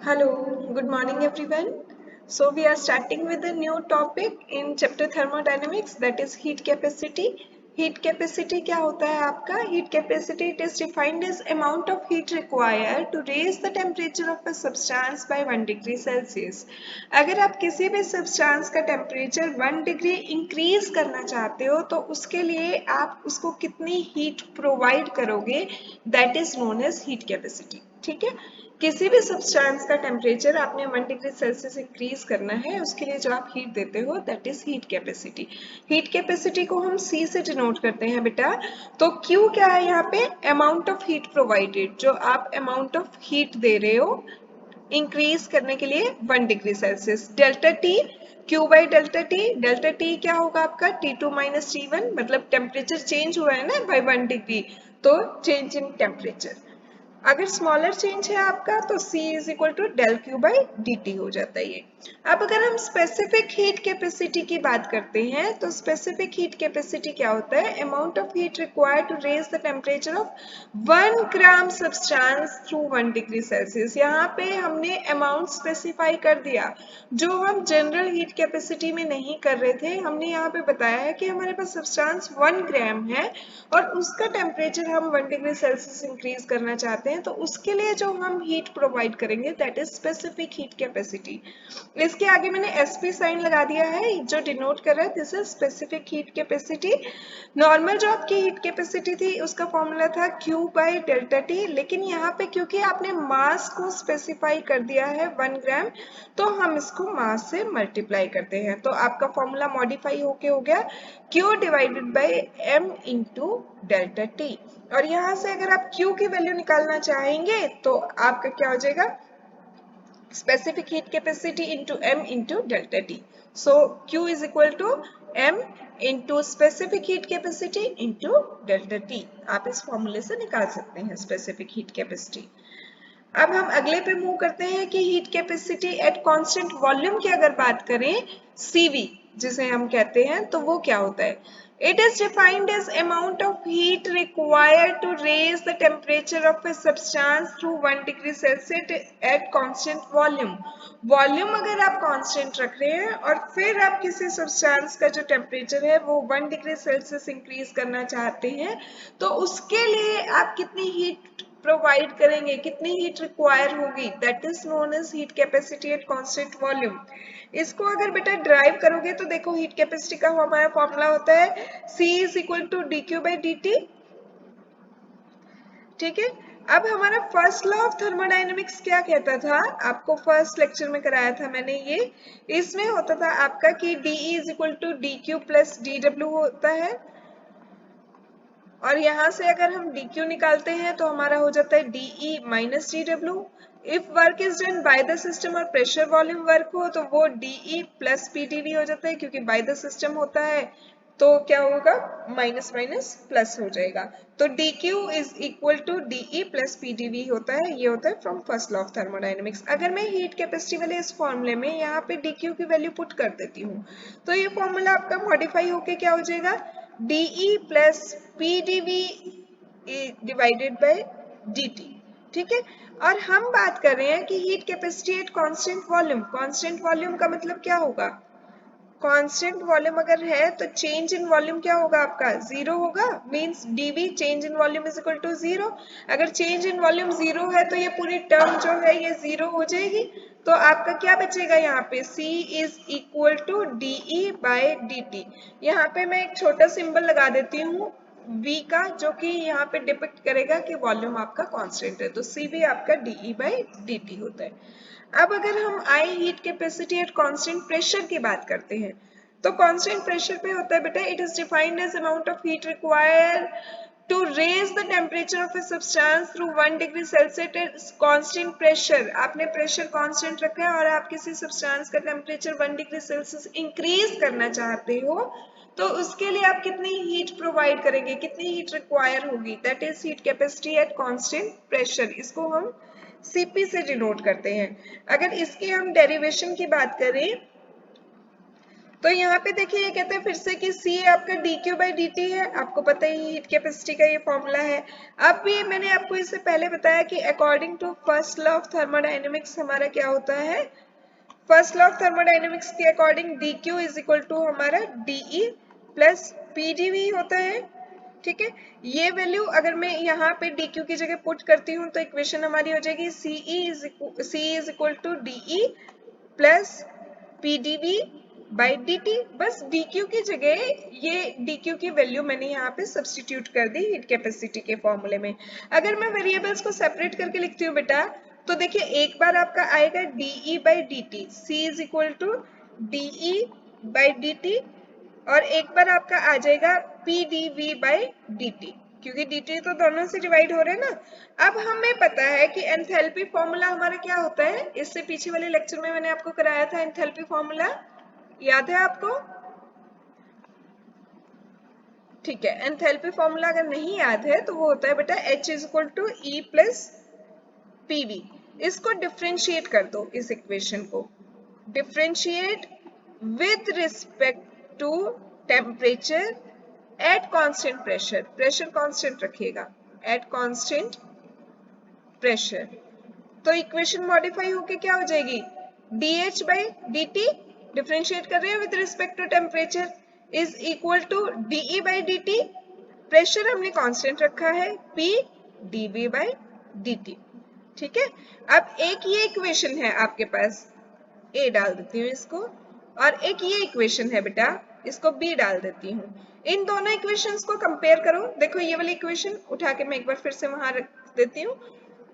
Hello, good morning everyone. So we are starting with a new topic in chapter thermodynamics, that is heat capacity. Heat capacity क्या होता है आपका? Heat capacity, it is defined as amount of heat required to raise the temperature of a substance by 1 degree Celsius. अगर आप किसी भी substance का temperature 1 degree increase करना चाहते हो तो उसके लिए आप उसको कितनी heat provide करोगे, that is known as heat capacity. ठीक है, किसी भी सब्सटेंस का टेम्परेचर आपने 1 डिग्री सेल्सियस इंक्रीज करना है, उसके लिए जो आप हीट देते हो that is heat capacity. Heat capacity को हम सी से डिनोट करते हैं बेटा। तो क्यू क्या है यहाँ पे? अमाउंट ऑफ हीट प्रोवाइडेड, जो आप अमाउंट ऑफ हीट दे रहे हो इंक्रीज करने के लिए 1 degree Celsius. Delta T, Q by delta T क्या होगा आपका? T2 माइनस T1, मतलब टेम्परेचर चेंज हुआ है ना बाई 1 डिग्री, तो चेंज इन टेम्परेचर। अगर स्मॉलर चेंज है आपका तो C is equal to del Q by D T हो जाता है ये। अब अगर हम स्पेसिफिक हीट कैपेसिटी की बात करते हैं तो स्पेसिफिक हीट कैपेसिटी क्या होता है? Amount of heat required to raise the temperature of 1 gram substance through 1 degree Celsius. यहाँ पे हमने अमाउंट स्पेसिफाई कर दिया, जो हम जनरल हीट कैपेसिटी में नहीं कर रहे थे। हमने यहाँ पे बताया है कि हमारे पास सब्सटेंस 1 ग्राम है और उसका टेम्परेचर हम 1 डिग्री सेल्सियस इंक्रीज करना चाहते हैं, तो उसके लिए जो हम हीट प्रोवाइड करेंगे that is specific heat capacity. इसके आगे मैंने एसपी साइन लगा दिया है जो डिनोट कर रहा है this is specific heat capacity. Normal जो आपकी हीट कैपेसिटी थी उसका फॉर्मूला था Q बाई डेल्टा टी, लेकिन यहाँ पे क्योंकि आपने मास को स्पेसिफाई कर दिया है 1 ग्राम, तो हम इसको मास से मल्टीप्लाई करते हैं, तो आपका फॉर्मूला मॉडिफाई होके हो गया Q divided by m into delta T. और यहाँ से अगर आप Q की वैल्यू निकालना चाहेंगे तो आपका क्या हो जाएगा? specific heat capacity into m into delta T. So Q is equal to m into specific heat capacity into delta T. आप इस फॉर्मूले से निकाल सकते हैं specific heat capacity। अब हम अगले पे मूव करते हैं कि heat capacity at constant volume की अगर बात करें, CV जिसे हम कहते हैं, तो वो क्या होता है? It is defined as amount of heat required to raise the temperature of a substance through 1 degree Celsius at constant volume. Volume अगर आप कांस्टेंट रख रहे हैं और फिर आप किसी सब्सटेंस का जो टेम्परेचर है वो 1 डिग्री सेल्सियस इंक्रीज करना चाहते हैं, तो उसके लिए आप कितनी हीट प्रोवाइड करेंगे, कितनी हीट रिक्वायर होगी, that is known as heat capacity at constant volume. इसको अगर बेटा ड्राइव करोगे तो देखो हीट कैपेसिटी का हमारा फॉर्मूला होता है C is equal to D Q by D T. ठीक है, अब हमारा फर्स्ट लॉ ऑफ थर्मोडायनेमिक्स क्या कहता था? आपको फर्स्ट लेक्चर में कराया था मैंने ये। इसमें होता था आपका कि D is equal to D Q plus D W होता है, और यहाँ से अगर हम dq निकालते हैं तो हमारा हो जाता है de minus D W. If work is done by the system और प्रेशर वॉल्यूम वर्क हो तो वो de प्लस pdv हो जाता है, क्योंकि बाय द सिस्टम होता है तो क्या होगा? माइनस माइनस प्लस हो जाएगा, तो dq is equal to de plus pdv होता है। ये होता है from first law of thermodynamics. अगर मैं हीट कैपेसिटी वाले इस फॉर्मूले में यहाँ पे dq की वैल्यू पुट कर देती हूँ तो ये फॉर्मूला आपका मॉडिफाई होके क्या हो जाएगा? de plus pdv divided by dt। ठीक है, और हम बात कर रहे हैं कि heat capacity at constant volume. Constant volume का मतलब क्या होगा? कांस्टेंट वॉल्यूम अगर है तो चेंज इन वॉल्यूम क्या होगा आपका? जीरो होगा, means dv change in volume is equal to zero. अगर चेंज इन वॉल्यूम जीरो है तो ये पूरी टर्म जो है ये जीरो हो जाएगी, तो आपका क्या बचेगा यहाँ पे? C is equal to de by dt। यहाँ पे मैं एक छोटा सिंबल लगा देती हूँ v का, जो कि यहाँ पे डिपिक्ट करेगा कि वॉल्यूम आपका कांस्टेंट है, तो CV आपका de बाय dt होता है। अब अगर हम I heat capacity at constant pressure की बात करते हैं तो कांस्टेंट प्रेशर पे होता है बेटा, it is defined as amount of heat required to raise the temperature of a substance through 1 degree Celsius at constant pressure। आपने प्रेशर कांस्टेंट रखा है और आप किसी सब्सटेंस का टेम्परेचर 1 डिग्री सेल्सियस इंक्रीज करना चाहते हो, तो उसके लिए आप कितनी हीट प्रोवाइड करेंगे, कितनी हीट रिक्वायर होगी, that is heat capacity at constant pressure. इसको हम CP से डिनोट करते हैं। अगर इसकी हम डेरिवेशन की बात करें तो यहाँ पे देखिए ये कहते हैं फिर से कि C आपका dQ/dt है, आपको पता ही हीट कैपेसिटी का ये फॉर्मूला है। अब भी मैंने आपको इससे पहले बताया कि according to first law of thermodynamics हमारा क्या होता है, फर्स्ट लॉ ऑफ थर्मोडायनेमिक्स के according dQ is equal to हमारा DE प्लस PdV होता है। ठीक है, ये वैल्यू अगर मैं यहाँ पे dQ की जगह पुट करती हूँ तो इक्वेशन हमारी हो जाएगी C is equal to DE plus PdV by dt। बस dQ की जगह ये dQ की वैल्यू मैंने यहाँ पे सब्स्टिट्यूट कर दी हीट कैपेसिटी के फॉर्मूले में। अगर मैं वेरिएबल्स को सेपरेट करके लिखती हूँ बेटा, तो देखिए एक बार आपका आएगा dE/dt, C is equal to dE/dt, और एक बार आपका आ जाएगा PdV/dt, क्योंकि dt तो दोनों से डिवाइड हो रहे हैं ना। अब हमें पता है कि एंथैल्पी फॉर्मूला हमारा क्या होता है, इससे पीछे वाले लेक्चर में मैंने आपको कराया था एंथैल्पी फॉर्मूला, याद है आपको? ठीक है, एंथैल्पी फॉर्मूला अगर नहीं याद है तो वो होता है बेटा H is equal to E plus PV। इसको डिफ्रेंशिएट कर दो, इस इक्वेशन को differentiate with respect to temperature at constant pressure, pressure constant रखिएगा, एट कांस्टेंट प्रेशर। तो इक्वेशन मॉडिफाई होके क्या हो जाएगी, dH/dt डिफरेंशिएट कर रहे हैं with respect to temperature is equal to dE/dt, pressure हमने कांस्टेंट रखा है, P dV/dt। ठीक है, अब एक ये इक्वेशन है आपके पास, A डाल देती हूँ इसको, और एक ये इक्वेशन है बेटा, इसको B डाल देती हूँ। इन दोनों इक्वेशंस को कंपेयर करो। देखो ये वाली इक्वेशन उठा के मैं एक बार फिर से वहां रख देती हूँ।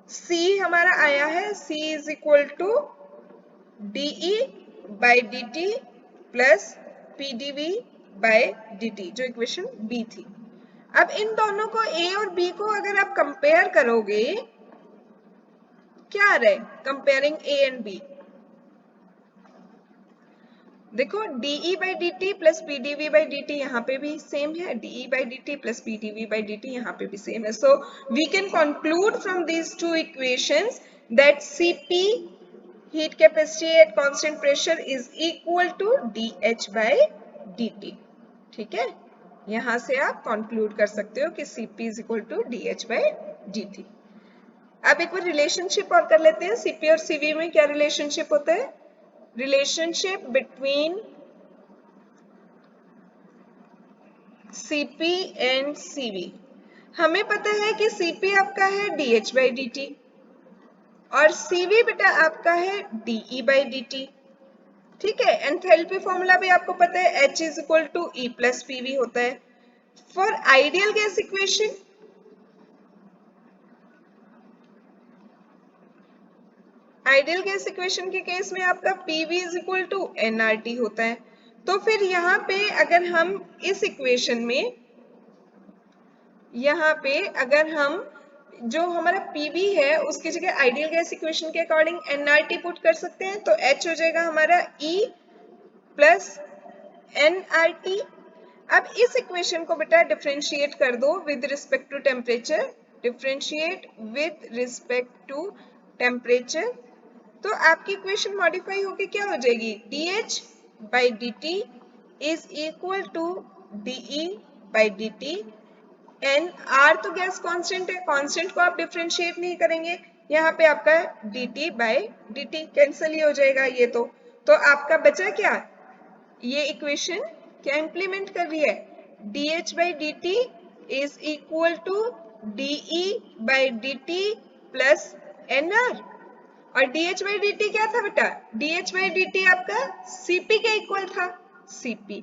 C हमारा आया है, C is equal to dE/dt plus PdV/dt, जो इक्वेशन B थी। अब इन दोनों को A और B को अगर आप कंपेयर करोगे, क्या आ रहा है, कंपेयरिंग A एंड B, देखो dE/dt प्लस PdV/dt यहाँ पे भी सेम है, dE/dt प्लस PdV/dt यहाँ पे भी सेम है। So we can conclude from these two equations that Cp heat capacity at constant pressure is equal to dH/dt। ठीक है, यहां से आप कंक्लूड कर सकते हो कि Cp is equal to dH/dt। अब एक बार रिलेशनशिप और कर लेते हैं, Cp और Cv में क्या रिलेशनशिप होता है, relationship between Cp and Cv। हमें पता है कि Cp आपका है dH/dt और Cv बेटा आपका है dE/dt। ठीक है, एंथैल्पी फॉर्मूला भी आपको पता है, H is equal to E plus PV होता है। For ideal gas equation, ideal gas equation के केस में आपका PV is equal to nRT होता है। तो फिर यहाँ पे अगर हम इस इक्वेशन में, यहाँ पे अगर हम जो हमारा PV है उसकी जगह आइडियल गैस इक्वेशन के अकॉर्डिंग nRT पुट कर सकते हैं, तो H हो जाएगा हमारा E प्लस nRT। अब इस इक्वेशन को बेटा डिफरेंशिएट कर दो with respect to temperature, differentiate with respect to temperature, तो आपकी इक्वेशन मॉडिफाई होके क्या हो जाएगी, dH/dt is equal to dE/dt। N R तो गैस कांस्टेंट है, कांस्टेंट को आप डिफरेंशिएट नहीं करेंगे, यहाँ पे आपका dt/dt कैंसिल ही हो जाएगा ये तो आपका बचा क्या, ये इक्वेशन क्या इंप्लीमेंट कर रही है, dH/dt is equal to dE/dt plus nr। और dH/dt क्या था बेटा, dH/dt आपका Cp के इक्वल था, Cp।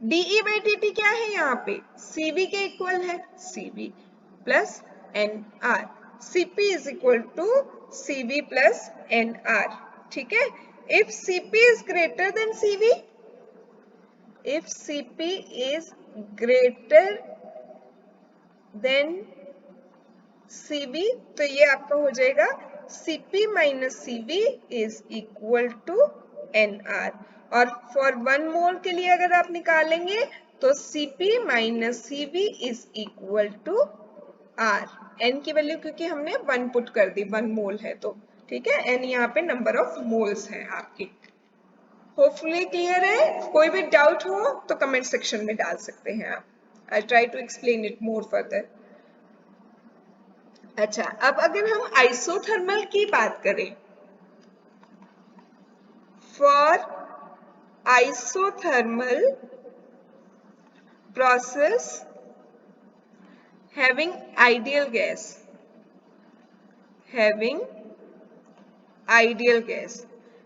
dE/dt क्या है यहाँ पे, Cv के इक्वल है, Cv plus nr। Cp is equal to Cv plus nr। ठीक है, if Cp is greater than Cv, if Cp is greater than Cv, तो ये आपका हो जाएगा Cp minus Cv is equal to nR। और फॉर 1 मोल के लिए अगर आप निकालेंगे तो Cp minus Cv is equal to R। n की वैल्यू क्योंकि हमने 1 पुट कर दी, 1 मोल है तो, ठीक है, n यहाँ पे नंबर ऑफ मोल्स है आपके। होपफुली क्लियर है। कोई भी डाउट हो तो कमेंट सेक्शन में डाल सकते हैं आप। I try to explain it more further. अच्छा, अब अगर हम आइसोथर्मल की बात करें, for isothermal process having ideal gas, having ideal gas,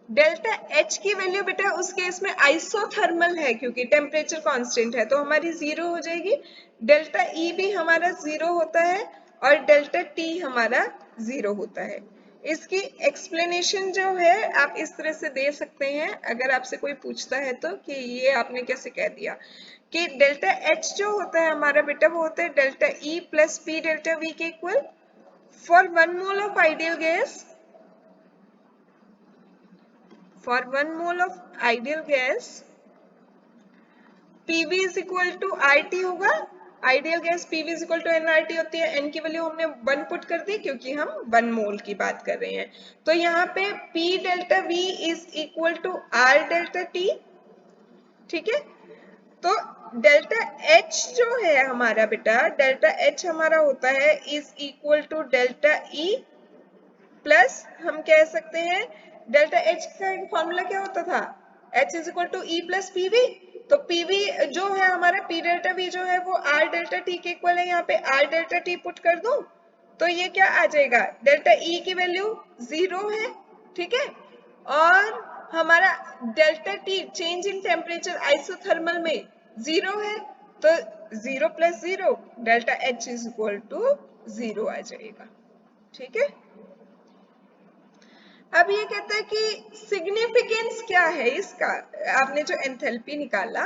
delta H की वैल्यू बेटा उस केस में आइसोथर्मल है क्योंकि टेम्परेचर कांस्टेंट है तो हमारी जीरो हो जाएगी। डेल्टा ई भी हमारा जीरो होता है और डेल्टा टी हमारा जीरो होता है। इसकी एक्सप्लेनेशन जो है आप इस तरह से दे सकते हैं, अगर आपसे कोई पूछता है तो, कि ये आपने कैसे कह दिया, कि डेल्टा एच जो होता है हमारा बेटा वो होता है delta E plus P delta V के equal. For 1 mole of ideal gas, for 1 mole of ideal gas PV is equal to RT होगा। Ideal gas PV is equal to nRT होती है। n की वैल्यू हमने 1 put कर दी क्योंकि हम 1 मोल की बात कर रहे हैं। तो यहाँ पे P delta V is equal to R delta T, ठीक है। तो डेल्टा H जो है हमारा बेटा, डेल्टा H हमारा होता है is equal to delta E plus हम कह सकते हैं डेल्टा एच का फॉर्मूला क्या होता था, H is equal to E plus PV. तो पीवी जो है हमारा पी डेल्टा वी जो है वो आर डेल्टा टी के इक्वल है। यहाँ पे आर डेल्टा टी पुट कर दूं तो ये क्या आ जाएगा, डेल्टा ई की वैल्यू जीरो है, ठीक है। और हमारा delta T change in temperature isothermal में जीरो है, तो zero plus zero delta H is equal to zero आ जाएगा, ठीक है। अब ये कहता है कि सिग्निफिकेंस क्या है इसका, आपने जो एंथैल्पी निकाला,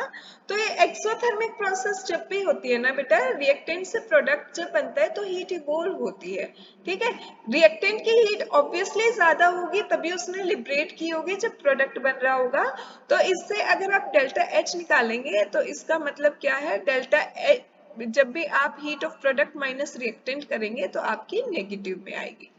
तो ये एक्सोथर्मिक प्रोसेस जब भी होती है ना बेटा, रिएक्टेंट से प्रोडक्ट जब बनता है तो हीट इवोल्व होती है, ठीक है। रिएक्टेंट की हीट ऑब्वियसली ज्यादा होगी तभी उसने लिबरेट की होगी जब प्रोडक्ट बन रहा होगा। तो इससे अगर आप डेल्टा एच निकालेंगे तो इसका मतलब क्या है, डेल्टा एच जब भी आप heat of product minus reactant करेंगे तो आपकी नेगेटिव में आएगी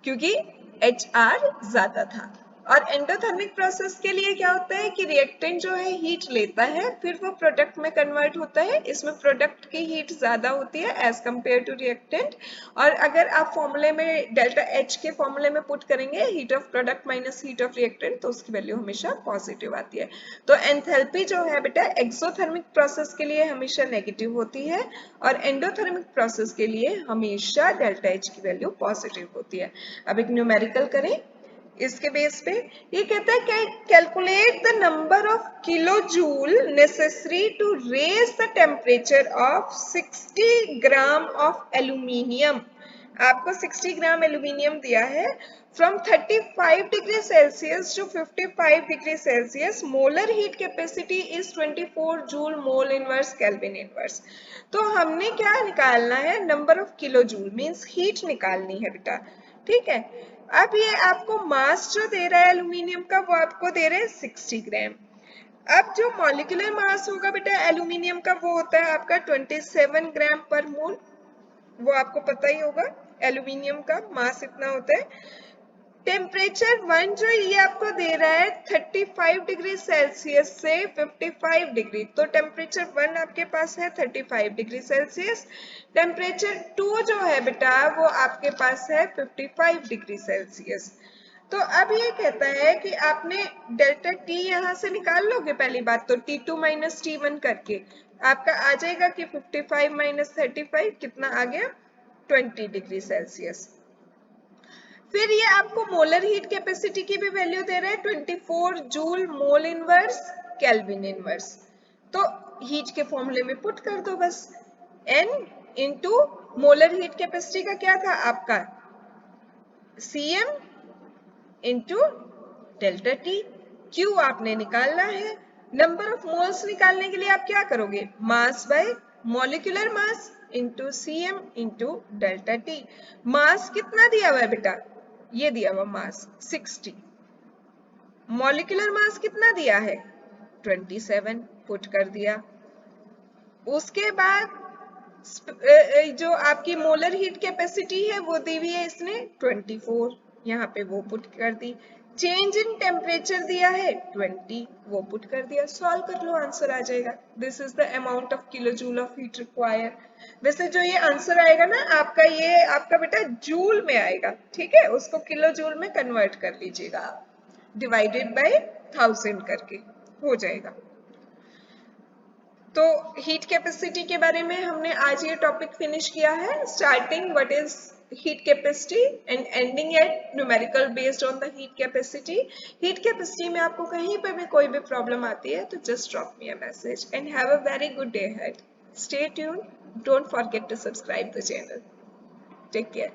क्योंकि HR ज्यादा था। और एंडोथर्मिक प्रोसेस के लिए क्या होता है कि रिएक्टेंट जो है हीट लेता है फिर वो प्रोडक्ट में कन्वर्ट होता है, इसमें प्रोडक्ट की हीट ज्यादा होती है एज कंपेयर टू रिएक्टेंट। और अगर आप फॉर्मूले में डेल्टा एच के फॉर्मूले में पुट करेंगे heat of product minus heat of reactant तो उसकी वैल्यू हमेशा पॉजिटिव आती है। तो एंथैल्पी जो है बेटा एक्सोथर्मिक प्रोसेस के लिए हमेशा नेगेटिव होती है और एंडोथर्मिक प्रोसेस के लिए हमेशा डेल्टा एच की वैल्यू पॉजिटिव होती है। अब एक न्यूमेरिकल करें इसके बेस पे, ये कहता है कि calculate the number of kilojoule necessary to raise the temperature of 60 gram of aluminium. आपको 60 ग्राम एल्यूमिनियम दिया है from 35 degree Celsius to 55 degree Celsius, molar heat capacity is 24 joule mole inverse kelvin inverse. तो हमने क्या निकालना है, number of kilojoule means heat निकालनी है बेटा, ठीक है। अब ये आपको मास जो दे रहा है एल्यूमिनियम का वो आपको दे रहे हैं 60 ग्राम। अब जो मॉलिक्यूलर मास होगा बेटा एल्यूमिनियम का वो होता है आपका 27 ग्राम पर मोल, वो आपको पता ही होगा एल्यूमिनियम का मास इतना होता है। टेम्परेचर 1 जो ये आपको दे रहा है 35 डिग्री सेल्सियस से 55 डिग्री, तो टेम्परेचर 1 आपके पास है 35 डिग्री सेल्सियस। टेम्परेचर 2 जो है बेटा वो आपके पास है 55 डिग्री सेल्सियस। तो अब ये कहता है कि आपने डेल्टा टी यहाँ से निकाल लोगे, पहली बात तो T2 माइनस T1 करके आपका आ जाएगा कि 55 माइनस 35 कितना आ गया 20 डिग्री सेल्सियस। फिर ये आपको मोलर हीट कैपेसिटी की भी वैल्यू दे रहा है 24 joule mole inverse kelvin inverse. तो हीट के फॉर्मूले में पुट कर दो बस, N into molar heat capacity का क्या था आपका Cm into delta T. Q आपने निकालना है। नंबर ऑफ मोल्स निकालने के लिए आप क्या करोगे, mass by molecular mass into Cm into delta T. Mass कितना दिया हुआ है बेटा, ये दिया हुआ मास 60, मॉलिक्यूलर मास कितना दिया है 27 पुट कर दिया। उसके बाद जो आपकी मोलर हीट कैपेसिटी है वो दी हुई है इसने 24, यहाँ पे वो पुट कर दी। चेंज इन टेम्परेचर दिया है 20, वो पुट कर दिया, सॉल्व कर लो, आंसर आ जाएगा। This is the amount of kilo joule of heat require. वैसे जो ये आंसर आएगा ना आपका, ये आपका बेटा जूल में आएगा, ठीक है, उसको किलो जूल में कन्वर्ट कर लीजिएगा आप, डिवाइडेड बाय 1000 करके हो जाएगा। तो हीट कैपेसिटी के बारे में हमने आज ये टॉपिक फिनिश किया है, starting what is heat capacity and ending at numerical based on the heat capacity. Heat capacity में आपको कहीं पे भी कोई भी प्रॉब्लम आती है तो just drop me a message and have a very good day ahead. Stay tuned. Don't forget to subscribe the channel. Take care.